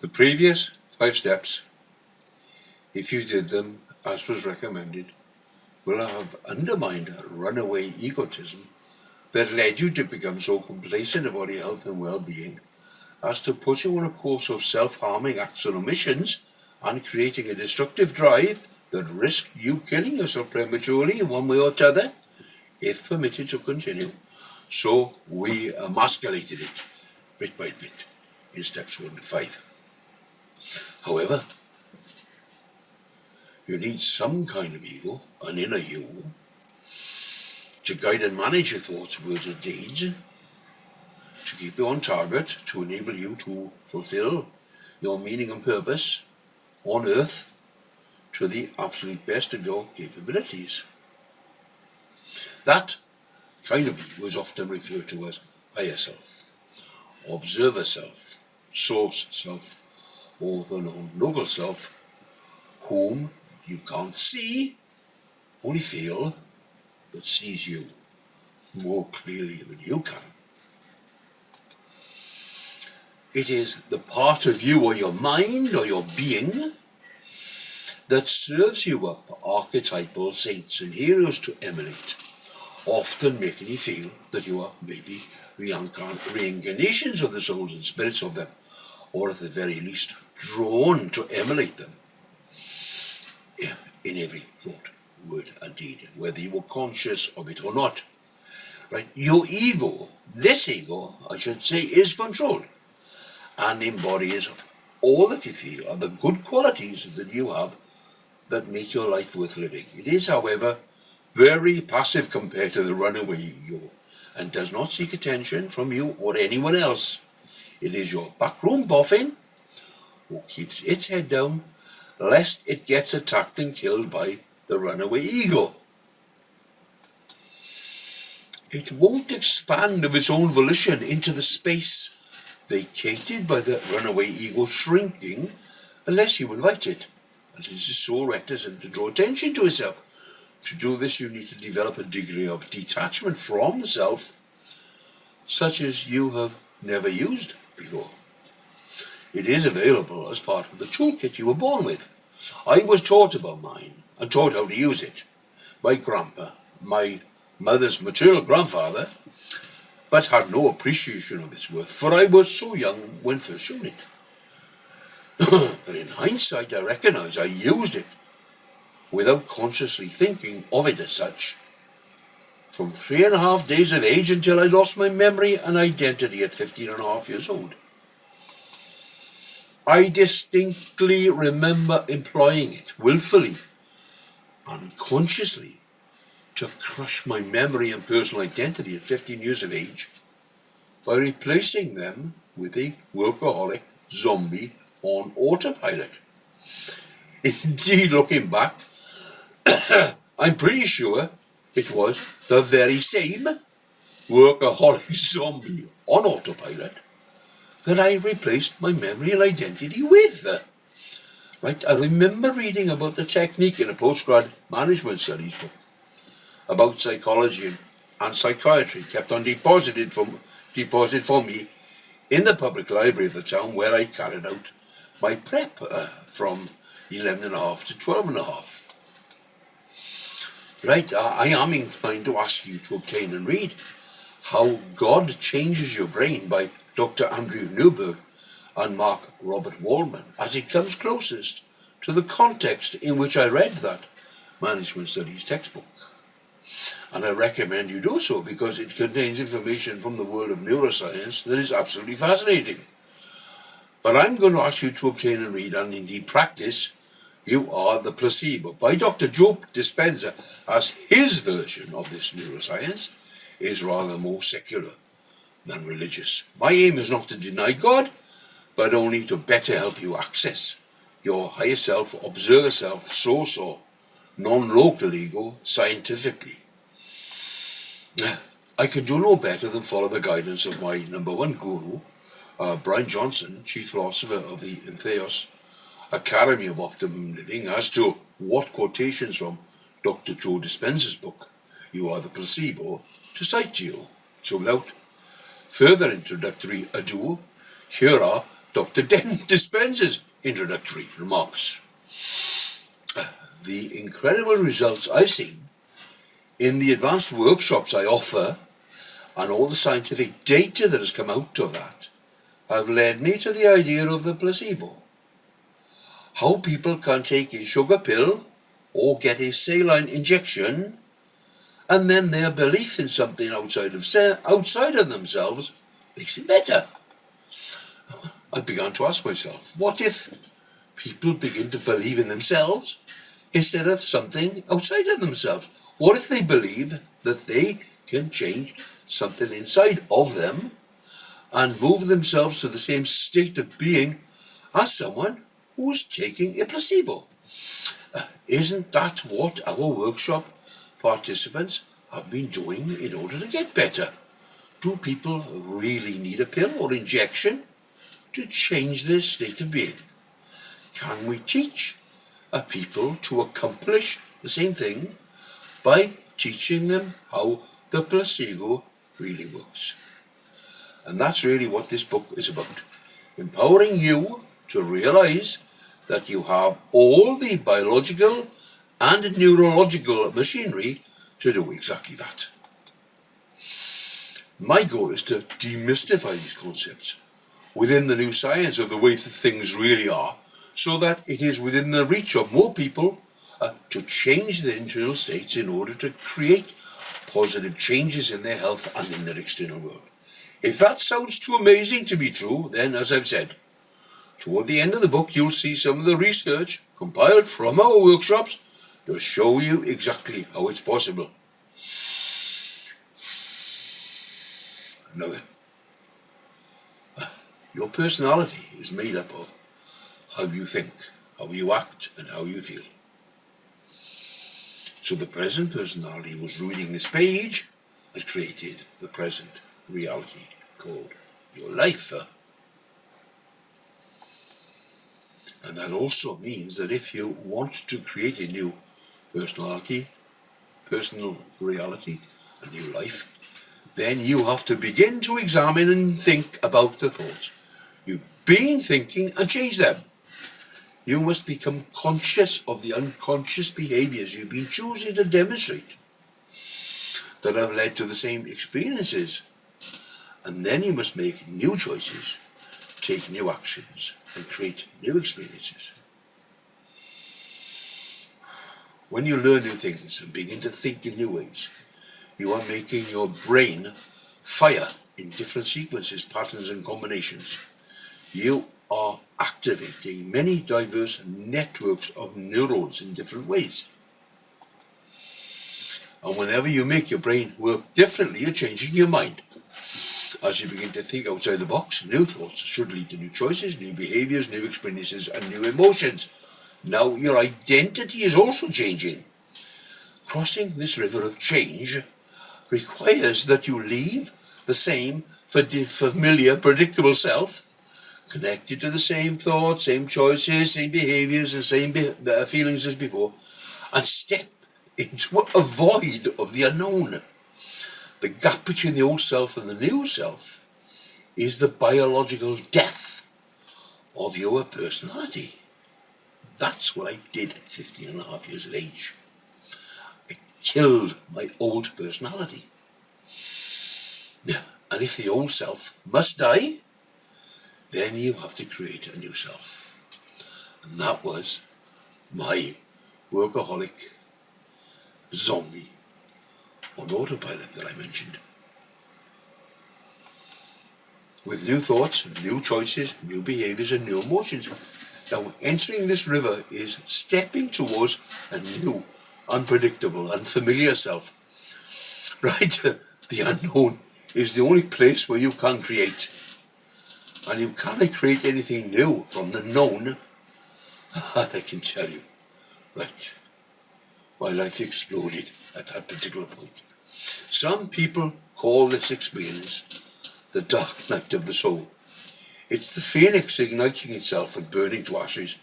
The previous 5 steps, if you did them as was recommended, will have undermined runaway egotism that led you to become so complacent about your health and well-being as to put you on a course of self-harming acts and omissions and creating a destructive drive that risked you killing yourself prematurely in one way or t'other, if permitted to continue. So we emasculated it bit by bit in steps 1 to 5. However, you need some kind of ego, an inner you, to guide and manage your thoughts, words and deeds, to keep you on target, to enable you to fulfill your meaning and purpose on earth to the absolute best of your capabilities. That kind of ego is often referred to as higher self, observer self, source self, or the non-local self, whom you can't see, only feel, but sees you more clearly than you can. It is the part of you or your mind or your being that serves you up archetypal saints and heroes to emulate, often making you feel that you are maybe reincarnations of the souls and spirits of them, or at the very least drawn to emulate them in every thought, word and deed, whether you were conscious of it or not. Right? Your ego, this ego, I should say, is controlled and embodies all that you feel are the good qualities that you have that make your life worth living. It is, however, very passive compared to the runaway ego and does not seek attention from you or anyone else. It is your backroom boffin who keeps its head down lest it gets attacked and killed by the runaway ego. It won't expand of its own volition into the space vacated by the runaway ego shrinking unless you invite it, and it is so reticent to draw attention to itself. To do this, you need to develop a degree of detachment from self such as you have never used before. It is available as part of the toolkit you were born with. I was taught about mine and taught how to use it. My grandpa, my mother's maternal grandfather, but had no appreciation of its worth, for I was so young when first shown it. But in hindsight, I recognize I used it without consciously thinking of it as such. From 3.5 days of age until I lost my memory and identity at 15.5 years old. I distinctly remember employing it willfully and consciously to crush my memory and personal identity at 15 years of age by replacing them with a workaholic zombie on autopilot. Indeed, looking back, I'm pretty sure it was the very same workaholic zombie on autopilot that I replaced my memory and identity with. Right? I remember reading about the technique in a postgrad management studies book about psychology and psychiatry kept on deposit for me in the public library of the town where I carried out my prep from 11.5 to 12.5. Right, I am inclined to ask you to obtain and read How God Changes Your Brain by Dr. Andrew Newberg and Mark Robert Waldman, as it comes closest to the context in which I read that management studies textbook. And I recommend you do so because it contains information from the world of neuroscience that is absolutely fascinating. But I'm going to ask you to obtain and read, and indeed practice, You Are the Placebo by Dr. Joe Dispenza, as his version of this neuroscience is rather more secular than religious. My aim is not to deny God, but only to better help you access your higher self, observer self, source or non-local ego scientifically. I can do no better than follow the guidance of my number one guru, Brian Johnson, chief philosopher of the Entheos Academy of Optimum Living, as to what quotations from Dr. Joe Dispenza's book, You Are the Placebo, to cite to you. So without further introductory ado, here are Dr. Dent dispenses introductory remarks. The incredible results I've seen in the advanced workshops I offer and all the scientific data that has come out of that have led me to the idea of the placebo. How people can take a sugar pill or get a saline injection, and then their belief in something outside of themselves makes it better. I began to ask myself, what if people begin to believe in themselves instead of something outside of themselves? What if they believe that they can change something inside of them and move themselves to the same state of being as someone who's taking a placebo? Isn't that what our workshop participants have been doing in order to get better? Do people really need a pill or injection to change their state of being? Can we teach people to accomplish the same thing by teaching them how the placebo really works? And that's really what this book is about. Empowering you to realize that you have all the biological and neurological machinery to do exactly that. My goal is to demystify these concepts within the new science of the way that things really are, so that it is within the reach of more people to change their internal states in order to create positive changes in their health and in their external world. If that sounds too amazing to be true, then, as I've said, toward the end of the book you'll see some of the research compiled from our workshops to show you exactly how it's possible. Now then, your personality is made up of how you think, how you act, and how you feel. So the present personality who's reading this page has created the present reality called your life. And that also means that if you want to create a new personality, personal reality, a new life, then you have to begin to examine and think about the thoughts you've been thinking and change them. You must become conscious of the unconscious behaviors you've been choosing to demonstrate that have led to the same experiences. And then you must make new choices, take new actions, and create new experiences. When you learn new things and begin to think in new ways, you are making your brain fire in different sequences, patterns, and combinations. You are activating many diverse networks of neurons in different ways. And whenever you make your brain work differently, you're changing your mind. As you begin to think outside the box, new thoughts should lead to new choices, new behaviors, new experiences, and new emotions. Now your identity is also changing. Crossing this river of change requires that you leave the same familiar, predictable self, connected to the same thoughts, same choices, same behaviors, and same feelings as before, and step into a void of the unknown. The gap between the old self and the new self is the biological death of your personality. That's what I did at 15 and a half years of age. I killed my old personality. And if the old self must die, then you have to create a new self. And that was my workaholic zombie on autopilot that I mentioned. With new thoughts, new choices, new behaviors, and new emotions. Now, entering this river is stepping towards a new, unpredictable, unfamiliar self. Right? The unknown is the only place where you can create. And you cannot create anything new from the known. I can tell you. Right. My life exploded at that particular point. Some people call this experience the dark night of the soul. It's the phoenix igniting itself and burning to ashes.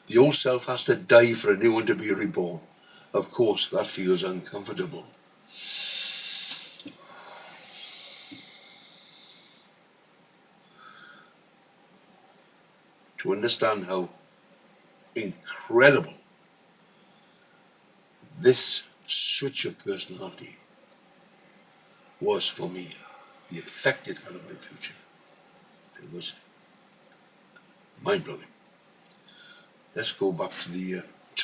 The old self has to die for a new one to be reborn. Of course, that feels uncomfortable. to understand how incredible this switch of personality was for me, the effect it had on my future. It was mind-blowing. Let's go back to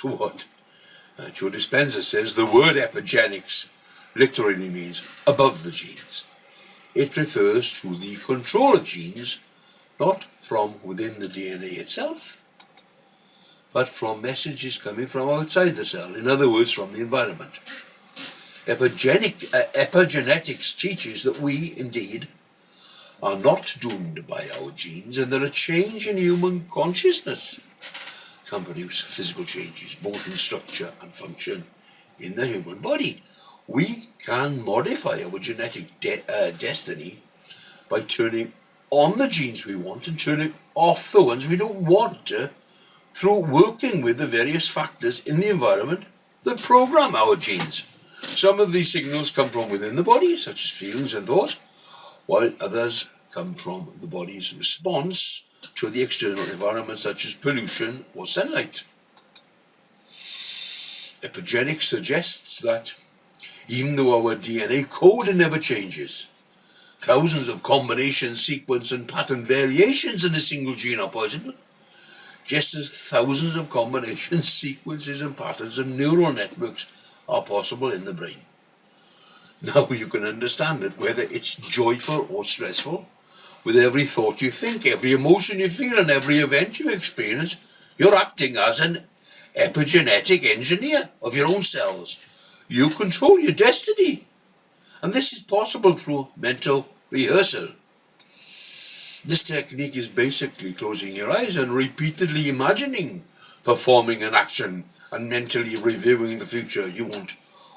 what Joe Dispenza says. The word epigenetics literally means above the genes. It refers to the control of genes, not from within the DNA itself, but from messages coming from outside the cell, in other words, from the environment. Epigenetics teaches that we, indeed, are not doomed by our genes, and that a change in human consciousness can produce physical changes, both in structure and function, in the human body. We can modify our genetic destiny by turning on the genes we want and turning off the ones we don't want, through working with the various factors in the environment that program our genes. Some of these signals come from within the body, such as feelings and thoughts, while others come from the body's response to the external environment, such as pollution or sunlight. Epigenetics suggests that even though our DNA code never changes, thousands of combinations, sequence and pattern variations in a single gene are possible, just as thousands of combinations, sequences and patterns of neural networks are possible in the brain. Now you can understand that whether it's joyful or stressful, with every thought you think, every emotion you feel and every event you experience, you're acting as an epigenetic engineer of your own cells. You control your destiny, and this is possible through mental rehearsal. This technique is basically closing your eyes and repeatedly imagining performing an action and mentally reviewing the future you want,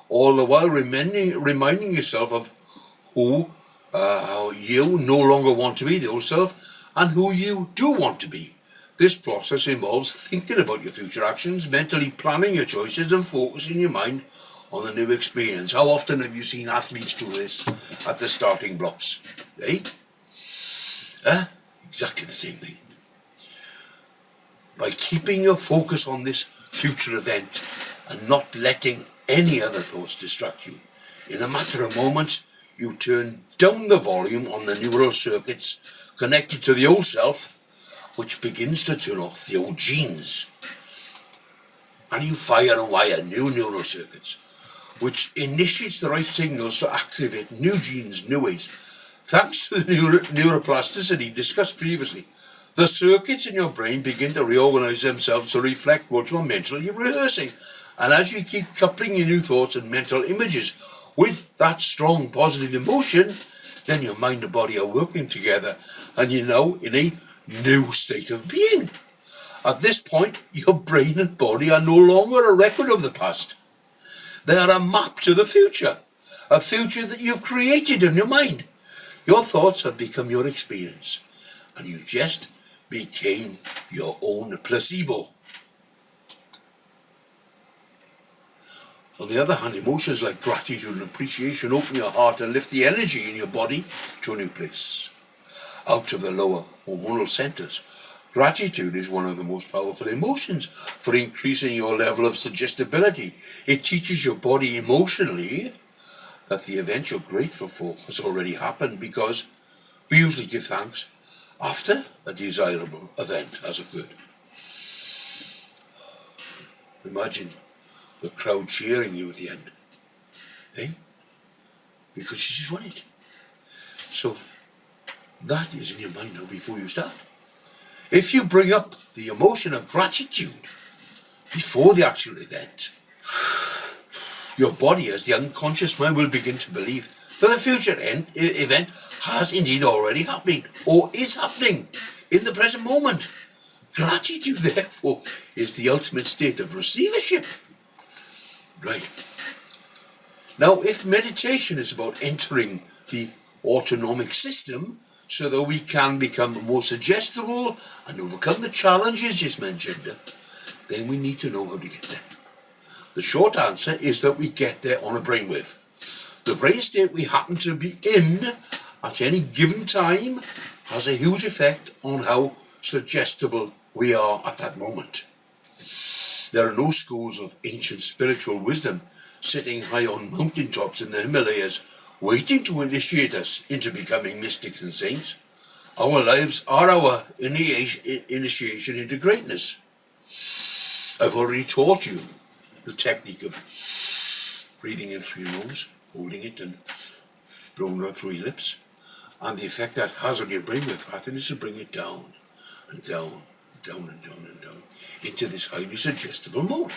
all the while reminding yourself of who you no longer want to be, the old self, and who you do want to be. This process involves thinking about your future actions, mentally planning your choices and focusing your mind on the new experience. How often have you seen athletes do this at the starting blocks? Exactly the same thing. By keeping your focus on this future event and not letting any other thoughts distract you, in a matter of moments you turn down the volume on the neural circuits connected to the old self, which begins to turn off the old genes. And you fire and wire new neural circuits, which initiates the right signals to activate new genes, new ways. Thanks to the neuroplasticity discussed previously, the circuits in your brain begin to reorganize themselves to reflect what you're mentally rehearsing. And as you keep coupling your new thoughts and mental images with that strong positive emotion, then your mind and body are working together and you're now in a new state of being. At this point, your brain and body are no longer a record of the past. They are a map to the future, a future that you've created in your mind. Your thoughts have become your experience, and you just became your own placebo. On the other hand, emotions like gratitude and appreciation open your heart and lift the energy in your body to a new place, out of the lower hormonal centers. Gratitude is one of the most powerful emotions for increasing your level of suggestibility. It teaches your body emotionally that the event you're grateful for has already happened, because we usually give thanks after a desirable event has occurred. Imagine the crowd cheering you at the end, because you just won it. So that is in your mind now before you start. If you bring up the emotion of gratitude before the actual event, your body, as the unconscious mind, will begin to believe that the future event has indeed already happened or is happening in the present moment. Gratitude, therefore, is the ultimate state of receivership. Right. Now, if meditation is about entering the autonomic system so that we can become more suggestible and overcome the challenges just mentioned, then we need to know how to get there. The short answer is that we get there on a brainwave. The brain state we happen to be in at any given time has a huge effect on how suggestible we are at that moment. There are no schools of ancient spiritual wisdom sitting high on mountaintops in the Himalayas waiting to initiate us into becoming mystics and saints. Our lives are our initiation into greatness. I've already taught you the technique of breathing in through your nose, holding it and blowing out through your lips, and the effect that has on your brain with that is to bring it down and down, down and down and down into this highly suggestible mode.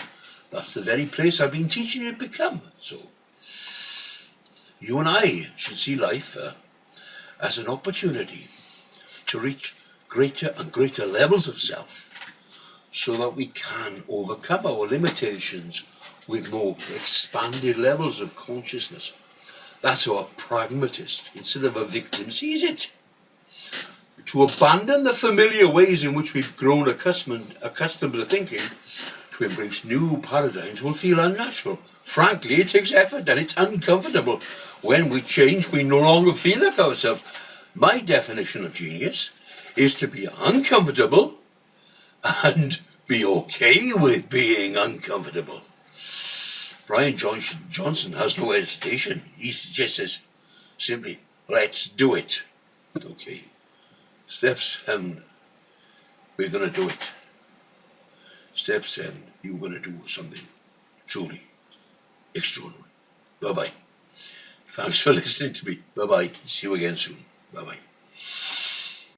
That's the very place I've been teaching you to become. So you and I should see life as an opportunity to reach greater and greater levels of self, so that we can overcome our limitations with more expanded levels of consciousness. That's how a pragmatist, instead of a victim, sees it. To abandon the familiar ways in which we've grown accustomed to thinking, to embrace new paradigms will feel unnatural. Frankly, it takes effort and it's uncomfortable. When we change, we no longer feel like ourselves. My definition of genius is to be uncomfortable and be okay with being uncomfortable. Brian Johnson has no hesitation. He just says simply, let's do it. Okay. Step 7, we're going to do it. Step 7, you're going to do something truly extraordinary. Bye-bye. Thanks for listening to me. Bye-bye. See you again soon. Bye-bye.